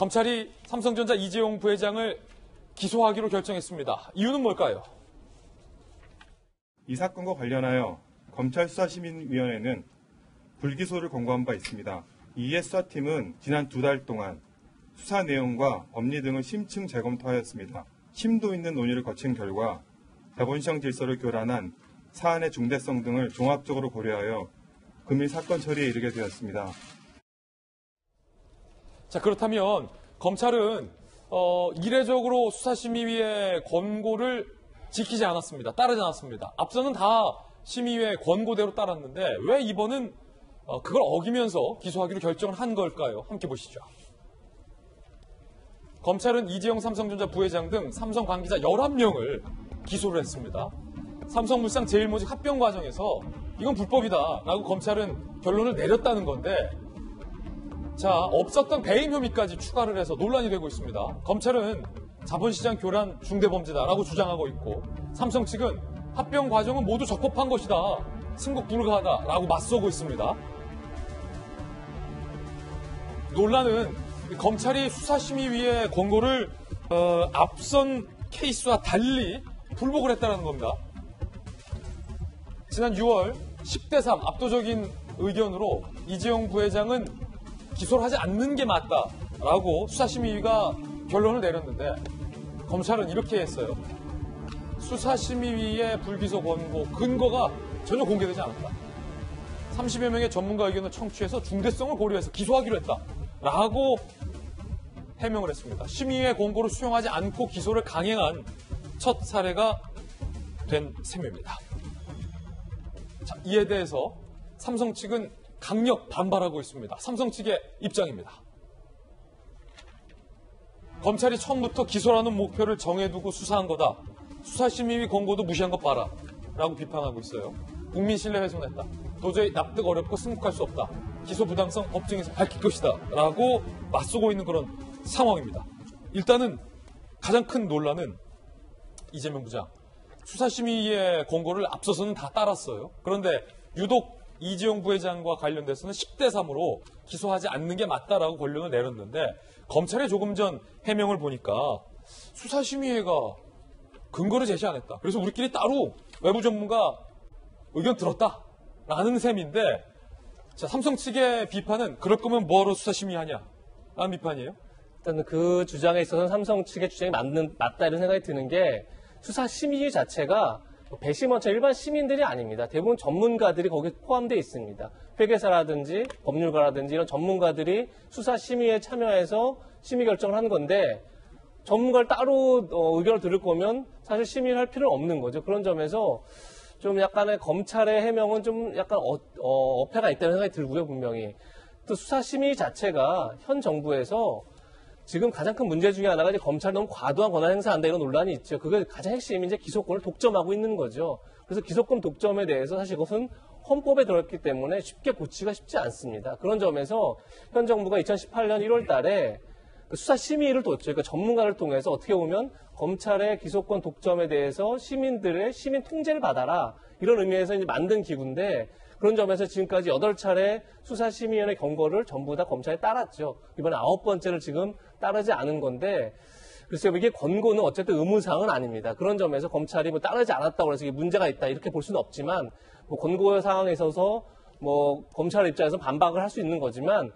검찰이 삼성전자 이재용 부회장을 기소하기로 결정했습니다. 이유는 뭘까요? 이 사건과 관련하여 검찰 수사심의위원회는 불기소를 권고한 바 있습니다. 이에 수사팀은 지난 2달 동안 수사 내용과 법리 등을 심층 재검토하였습니다. 심도 있는 논의를 거친 결과 자본시장 질서를 교란한 사안의 중대성 등을 종합적으로 고려하여 금일 사건 처리에 이르게 되었습니다. 자, 그렇다면 검찰은 이례적으로 수사심의위의 권고를 지키지 않았습니다. 따르지 않았습니다. 앞서는 다 심의위의 권고대로 따랐는데 왜 이번은 그걸 어기면서 기소하기로 결정을 한 걸까요? 함께 보시죠. 검찰은 이재용 삼성전자 부회장 등 삼성 관계자 11명을 기소를 했습니다. 삼성물산 제일모직 합병 과정에서 이건 불법이다라고 검찰은 결론을 내렸다는 건데, 자, 없었던 배임 혐의까지 추가를 해서 논란이 되고 있습니다. 검찰은 자본시장 교란 중대범죄다라고 주장하고 있고, 삼성 측은 합병 과정은 모두 적법한 것이다, 승국 불가하다라고 맞서고 있습니다. 논란은 검찰이 수사심의위의 권고를 앞선 케이스와 달리 불복을 했다는 겁니다. 지난 6월 10대3 압도적인 의견으로 이재용 부회장은 기소를 하지 않는 게 맞다라고 수사심의위가 결론을 내렸는데, 검찰은 이렇게 했어요. 수사심의위의 불기소 권고 근거가 전혀 공개되지 않았다. 30여 명의 전문가 의견을 청취해서 중대성을 고려해서 기소하기로 했다라고 해명을 했습니다. 심의위의 권고를 수용하지 않고 기소를 강행한 첫 사례가 된 셈입니다. 자, 이에 대해서 삼성 측은 강력 반발하고 있습니다. 삼성 측의 입장입니다. 검찰이 처음부터 기소라는 목표를 정해두고 수사한 거다. 수사심의위 권고도 무시한 것 봐라 라고 비판하고 있어요. 국민 신뢰 훼손했다. 도저히 납득 어렵고 승복할 수 없다. 기소 부당성 법정에서 밝힐 것이다 라고 맞서고 있는 그런 상황입니다. 일단은 가장 큰 논란은 이재명 부장, 수사심의위의 권고를 앞서서는 다 따랐어요. 그런데 유독 이재용 부회장과 관련돼서는 10대3으로 기소하지 않는 게 맞다라고 결론을 내렸는데, 검찰의 조금 전 해명을 보니까 수사심의회가 근거를 제시 안 했다. 그래서 우리끼리 따로 외부 전문가 의견 들었다라는 셈인데, 자, 삼성 측의 비판은 그럴 거면 뭐하러 수사심의하냐 라는 비판이에요. 일단 그 주장에 있어서는 삼성 측의 주장이 맞다 이런 생각이 드는 게, 수사심의위 자체가 배심원처 일반 시민들이 아닙니다. 대부분 전문가들이 거기에 포함되어 있습니다. 회계사라든지 법률가라든지 이런 전문가들이 수사심의에 참여해서 심의 결정을 하는 건데, 전문가를 따로 의견을 들을 거면 사실 심의를 할 필요는 없는 거죠. 그런 점에서 좀 약간의 검찰의 해명은 좀 약간 어폐가 있다는 생각이 들고요, 분명히. 또 수사심의 자체가 현 정부에서 지금 가장 큰 문제 중에 하나가 이제 검찰 너무 과도한 권한 행사한다 이런 논란이 있죠. 그게 가장 핵심이 이제 기소권을 독점하고 있는 거죠. 그래서 기소권 독점에 대해서 사실 그것은 헌법에 들어있기 때문에 쉽게 고치기가 쉽지 않습니다. 그런 점에서 현 정부가 2018년 1월 달에 수사심의를 뒀죠. 그러니까 전문가를 통해서 어떻게 보면 검찰의 기소권 독점에 대해서 시민들의 시민 통제를 받아라, 이런 의미에서 이제 만든 기구인데, 그런 점에서 지금까지 8차례 수사심의위원회 권고를 전부 다 검찰에 따랐죠. 이번에 9번째를 지금 따르지 않은 건데, 글쎄요, 이게 권고는 어쨌든 의무사항은 아닙니다. 그런 점에서 검찰이 뭐 따르지 않았다고 해서 이게 문제가 있다 이렇게 볼 수는 없지만, 뭐 권고 사항에 있어서 뭐 검찰 입장에서 반박을 할 수 있는 거지만,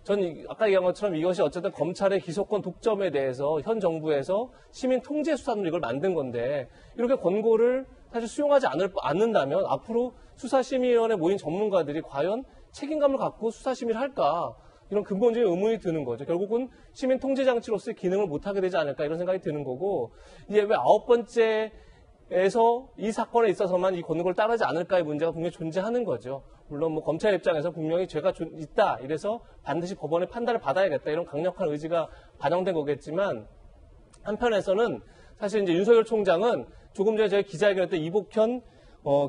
전 아까 얘기한 것처럼 이것이 어쨌든 검찰의 기소권 독점에 대해서 현 정부에서 시민 통제 수단으로 이걸 만든 건데, 이렇게 권고를 사실 수용하지 않는다면 앞으로 수사심의위원회 모인 전문가들이 과연 책임감을 갖고 수사심의를 할까, 이런 근본적인 의문이 드는 거죠. 결국은 시민 통제 장치로서의 기능을 못하게 되지 않을까 이런 생각이 드는 거고, 이제 왜 9번째에서 이 사건에 있어서만 이 권고를 따르지 않을까의 문제가 분명히 존재하는 거죠. 물론 뭐 검찰 입장에서 분명히 죄가 있다 이래서 반드시 법원의 판단을 받아야겠다 이런 강력한 의지가 반영된 거겠지만, 한편에서는 사실 이제 윤석열 총장은 조금 전에 저희 기자회견 때 이복현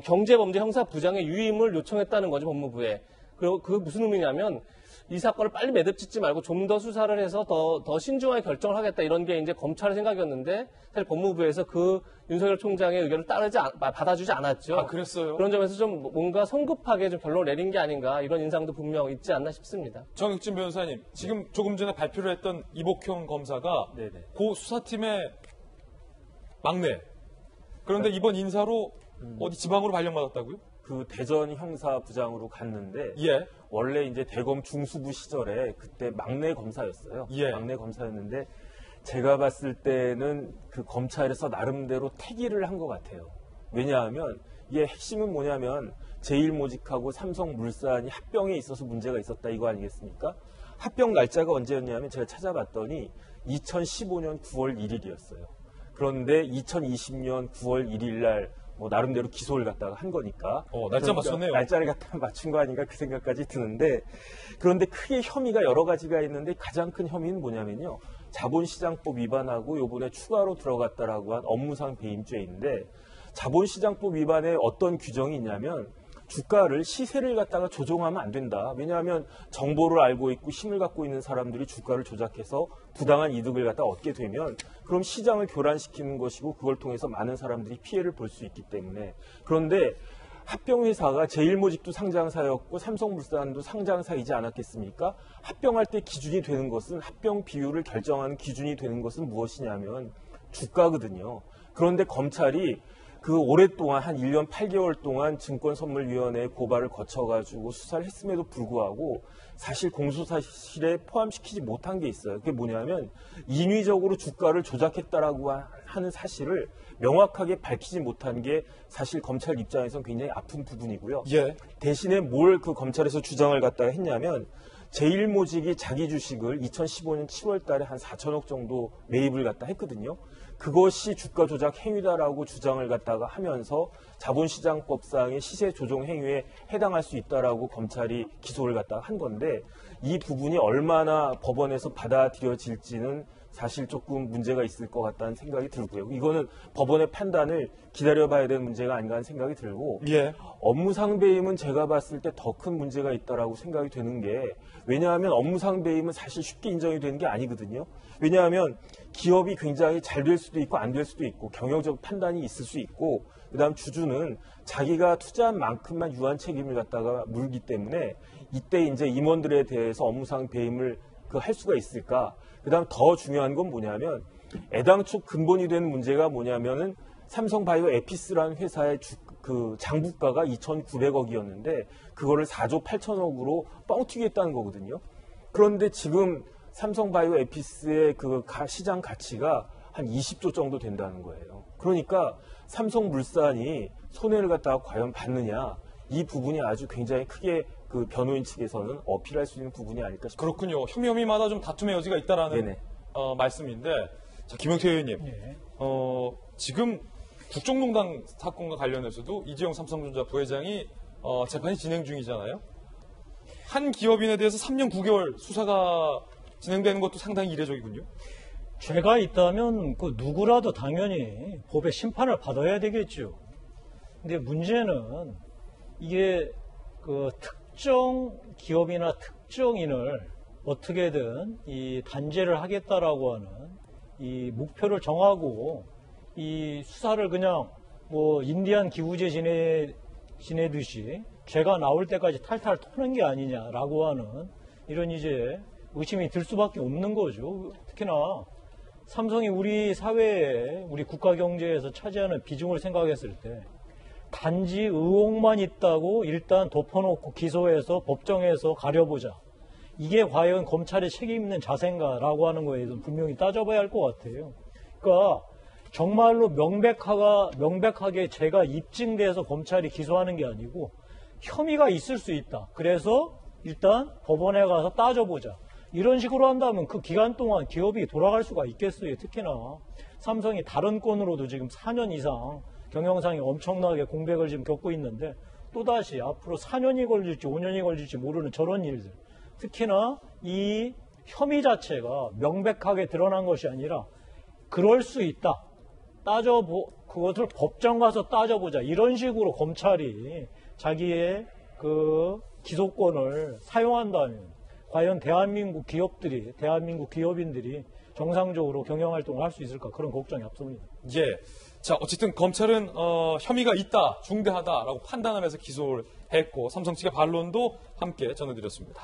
경제범죄 형사부장의 유임을 요청했다는 거죠, 법무부에. 그리고 그게 무슨 의미냐면, 이 사건을 빨리 매듭짓지 말고 좀 더 수사를 해서 더 신중하게 결정을 하겠다 이런 게 이제 검찰의 생각이었는데 사실 법무부에서 그 윤석열 총장의 의견을 받아주지 않았죠. 아, 그랬어요? 그런 점에서 좀 뭔가 성급하게 좀 결론을 내린 게 아닌가 이런 인상도 분명 있지 않나 싶습니다. 정혁진 변호사님, 지금 조금 전에 발표를 했던 이복형 검사가 네네. 고 수사팀의 막내. 그런데 이번 인사로 어디 지방으로 발령받았다고요? 그 대전 형사부장으로 갔는데 예. 원래 이제 대검 중수부 시절에 그때 막내 검사였어요. 예. 막내 검사였는데 제가 봤을 때는 그 검찰에서 나름대로 태기를 한 것 같아요. 왜냐하면 이게 핵심은 뭐냐면 제일모직하고 삼성물산이 합병에 있어서 문제가 있었다 이거 아니겠습니까? 합병 날짜가 언제였냐면 제가 찾아봤더니 2015년 9월 1일이었어요. 그런데 2020년 9월 1일 날 뭐 나름대로 기소를 갖다가 한 거니까. 날짜 그러니까 맞췄네요. 날짜를 갖다가 맞춘 거 아닌가 그 생각까지 드는데 그런데 크게 혐의가 여러 가지가 있는데 가장 큰 혐의는 뭐냐면요. 자본시장법 위반하고 요번에 추가로 들어갔다라고 한 업무상 배임죄인데 자본시장법 위반에 어떤 규정이 있냐면 주가를 시세를 갖다가 조정하면 안 된다. 왜냐하면 정보를 알고 있고 힘을 갖고 있는 사람들이 주가를 조작해서 부당한 이득을 갖다 얻게 되면 그럼 시장을 교란시키는 것이고 그걸 통해서 많은 사람들이 피해를 볼 수 있기 때문에 그런데 합병회사가 제일모직도 상장사였고 삼성물산도 상장사이지 않았겠습니까? 합병할 때 기준이 되는 것은 합병 비율을 결정하는 기준이 되는 것은 무엇이냐면 주가거든요. 그런데 검찰이 그 오랫동안 한 1년 8개월 동안 증권선물위원회에 고발을 거쳐가지고 수사를 했음에도 불구하고 사실 공소사실에 포함시키지 못한 게 있어요. 그게 뭐냐면 인위적으로 주가를 조작했다라고 하는 사실을 명확하게 밝히지 못한 게 사실 검찰 입장에서는 굉장히 아픈 부분이고요. 예. 대신에 뭘 그 검찰에서 주장을 갖다가 했냐면 제일모직이 자기 주식을 2015년 7월 달에 한 4천억 정도 매입을 갖다 했거든요. 그것이 주가 조작 행위다라고 주장을 갖다가 하면서 자본시장법상의 시세 조정 행위에 해당할 수 있다라고 검찰이 기소를 갖다가 한 건데 이 부분이 얼마나 법원에서 받아들여질지는 사실 조금 문제가 있을 것 같다는 생각이 들고요. 이거는 법원의 판단을 기다려봐야 되는 문제가 아닌가 하는 생각이 들고 예. 업무상 배임은 제가 봤을 때 더 큰 문제가 있다라고 생각이 되는 게 왜냐하면 업무상 배임은 사실 쉽게 인정이 되는 게 아니거든요. 왜냐하면 기업이 굉장히 잘 될 수도 있고 안 될 수도 있고 경영적 판단이 있을 수 있고 그다음 주주는 자기가 투자한 만큼만 유한 책임을 갖다가 물기 때문에 이때 이제 임원들에 대해서 업무상 배임을 할 수가 있을까? 그다음 더 중요한 건 뭐냐면 애당초 근본이 되는 문제가 뭐냐면은 삼성바이오 에피스라는 회사의 그 장부가가 2,900억이었는데 그거를 4조 8천억으로 뻥튀기했다는 거거든요. 그런데 지금 삼성바이오 에피스의 그 시장 가치가 한 20조 정도 된다는 거예요. 그러니까 삼성물산이 손해를 갖다가 과연 받느냐 이 부분이 아주 굉장히 크게 그 변호인 측에서는 어필할 수 있는 부분이 아닐까 싶습니다. 그렇군요. 혐의마다 좀 다툼의 여지가 있다라는 네네. 말씀인데, 자, 김영태 의원님, 예. 지금 국정농단 사건과 관련해서도 이재용 삼성전자 부회장이 재판이 진행 중이잖아요. 한 기업인에 대해서 3년 9개월 수사가 진행되는 것도 상당히 이례적이군요. 죄가 있다면 그 누구라도 당연히 법의 심판을 받아야 되겠죠. 근데 문제는 이게 그 특정 기업이나 특정인을 어떻게든 이 단죄를 하겠다라고 하는 이 목표를 정하고 이 수사를 그냥 뭐 인디안 기구제 지내듯이 죄가 나올 때까지 탈탈 터는 게 아니냐라고 하는 이런 이제 의심이 들 수밖에 없는 거죠. 특히나 삼성이 우리 사회에 우리 국가 경제에서 차지하는 비중을 생각했을 때 단지 의혹만 있다고 일단 덮어놓고 기소해서 법정에서 가려보자. 이게 과연 검찰의 책임 있는 자세인가라고 하는 거에 대해서 분명히 따져봐야 할 것 같아요. 그러니까 정말로 명백하게 죄가 입증돼서 검찰이 기소하는 게 아니고 혐의가 있을 수 있다. 그래서 일단 법원에 가서 따져보자. 이런 식으로 한다면 그 기간 동안 기업이 돌아갈 수가 있겠어요. 특히나 삼성이 다른 건으로도 지금 4년 이상 경영상이 엄청나게 공백을 지금 겪고 있는데 또다시 앞으로 4년이 걸릴지 5년이 걸릴지 모르는 저런 일들. 특히나 이 혐의 자체가 명백하게 드러난 것이 아니라 그럴 수 있다. 그것을 법정 가서 따져보자. 이런 식으로 검찰이 자기의 그 기소권을 사용한다면 과연 대한민국 기업인들이 정상적으로 경영활동을 할 수 있을까 그런 걱정이 앞섭니다. 예. 자, 어쨌든 검찰은 혐의가 있다, 중대하다라고 판단을 해서 기소를 했고 삼성 측의 반론도 함께 전해드렸습니다.